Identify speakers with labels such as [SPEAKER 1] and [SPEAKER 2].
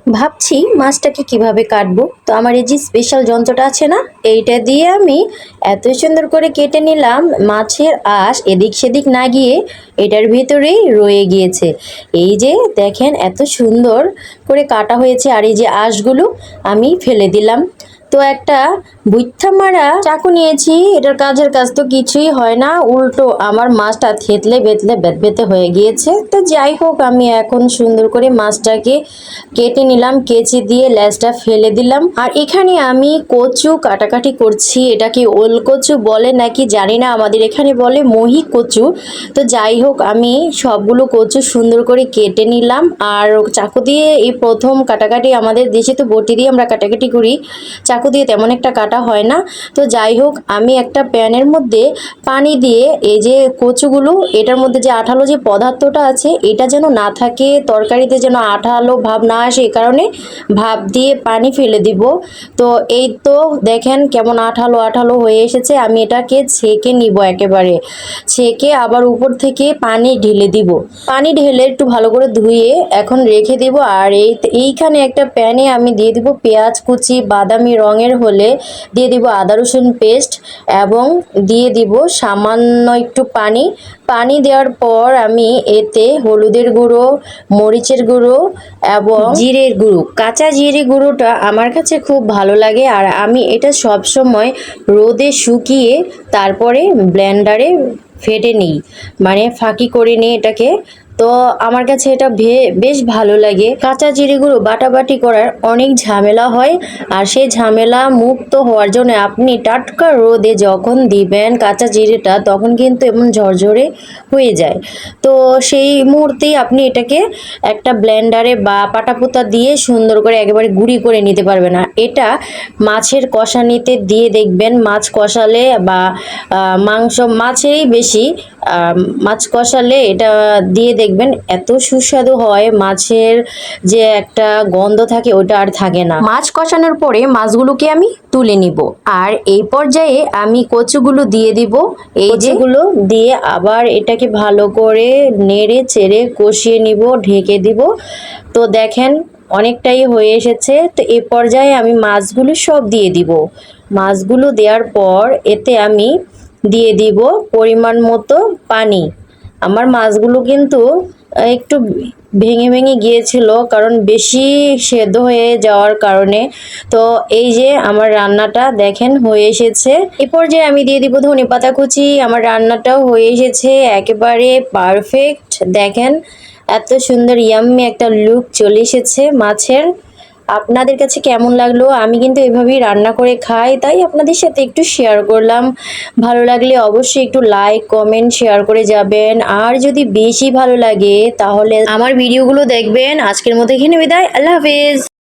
[SPEAKER 1] ভাবছি মাছটাকে কিভাবে কাটবো। তো আমার এই যে স্পেশাল যন্ত্রটা আছে না, এইটা দিয়ে আমি এত সুন্দর করে কেটে নিলাম, মাছের আঁশ এদিক সেদিক না গিয়ে এটার ভিতরেই রয়ে গিয়েছে। এই যে দেখেন এত সুন্দর করে কাটা হয়েছে, আর এই যে আঁশগুলো আমি ফেলে দিলাম। তো একটা বুইথা মারা চাকু নিয়েছি, এটার কাজের কাজ তো কিছুই হয় না, উল্টো আমার মাছটা থেতলে বেতলে বেতে হয়ে গিয়েছে। তো যাই হোক, আমি এখন সুন্দর করে মাছটাকে কেটে নিলাম, কেচি দিয়ে লেজটা ফেলে দিলাম। আর এখানে আমি কচু কাটাকাটি করছি, এটাকে ওল কচু বলে নাকি জানি না, আমাদের এখানে বলে মহি কচু। তো যাই হোক, আমি সবগুলো কচু সুন্দর করে কেটে নিলাম। আর চাকু দিয়ে এই প্রথম কাটাকাটি, আমাদের দেশে তো বটি দিয়ে আমরা কাটাকাটি করি, চাকু দিয়ে তেমন একটা কাটা হয় না। তো যাই হোক, আমি একটা প্যানের মধ্যে পানি দিয়ে এই যে কচুগুলো, এটার মধ্যে যে আঠালো যে পদার্থটা আছে এটা যেন না থাকে, তরকারিতে যেন আঠালো ভাব না আসে, এই কারণে ভাপ দিয়ে পানি ফেলে দিব। তো এই তো দেখেন কেমন আঠালো আঠালো হয়ে এসেছে। আমি এটাকে ছেঁকে নিব, একেবারে ছেঁকে আবার উপর থেকে পানি ঢেলে দিব। পানি ঢেলে একটু ভালো করে ধুয়ে এখন রেখে দিব। আর এইখানে একটা প্যানে আমি দিয়ে দিব পেঁয়াজ কুচি, বাদামি রঙের হলে দিয়ে দিব আদা রসুন পেস্ট, এবং দিয়ে দিব সামান্য একটু পানি। পানি দেওয়ার পর আমি এতে হলুদের গুঁড়ো, মরিচের গুঁড়ো এবং জিরের গুঁড়ো, কাঁচা জিরে গুঁড়োটা আমার কাছে খুব ভালো লাগে। আর আমি এটা সব সময় রোদে শুকিয়ে তারপরে ব্লেন্ডারে ফেটে নিই, মানে ফাঁকি করে নিই এটাকে। তো আমার কাছে এটা বেশ ভালো লাগে। কাঁচা জিরে গুঁড়ো বাটাবাটি করার অনেক ঝামেলা হয়, আর সেই ঝামেলা মুক্ত হওয়ার জন্য আপনি টাটকা রোদে যখন দিবেন কাঁচা জিরেটা, তখন কিন্তু এমন ঝরঝরে হয়ে যায়। তো সেই মুহূর্তেই আপনি এটাকে একটা ব্লেন্ডারে বা পাটাপোতা দিয়ে সুন্দর করে একেবারে গুঁড়ি করে নিতে পারবেন। আর এটা মাছের কষানিতে দিয়ে দেখবেন, মাছ কষালে বা মাছেরই বেশি মাছ কষালে এটা দিয়ে দেখবেন এত সুস্বাদু হয়, মাছের যে একটা গন্ধ থাকে ওটা আর থাকে না। মাছ কষানোর পরে মাছগুলোকে আমি তুলে নিব, আর এই পর্যায়ে আমি কচুগুলো দিয়ে দিব। এই যেগুলো দিয়ে আবার এটাকে ভালো করে নেড়ে চেড়ে কষিয়ে নিব, ঢেকে দিব। তো দেখেন অনেকটাই হয়ে এসেছে। তো এই পর্যায়ে আমি মাছগুলো সব দিয়ে দিব। মাছগুলো দেওয়ার পর এতে আমি দিয়ে দিব পরিমাণ মতো পানি। আমার মাছগুলো কিন্তু একটু ভেঙে ভেঙে গিয়েছিল, কারণ বেশি সেদ্ধ হয়ে যাওয়ার কারণে। তো এই যে আমার রান্নাটা দেখেন হয়ে এসেছে। এ পর্যায়ে আমি দিয়ে দিব ধনেপাতা কুচি। আমার রান্নাটাও হয়ে এসেছে একেবারে পারফেক্ট। দেখেন এত সুন্দর ইয়াম্মি একটা লুক চলে এসেছে মাছের। আপনাদের কাছে কেমন লাগলো? আমি কিন্তু এভাবেই রান্না করে খাই, তাই আপনাদের সাথে একটু শেয়ার করলাম। ভালো লাগলে অবশ্যই একটু লাইক কমেন্ট শেয়ার করে যাবেন। আর যদি বেশি ভালো লাগে তাহলে আমার ভিডিওগুলো দেখবেন। আজকের মতো এখানে বিদায়, আল্লাহ হাফেজ।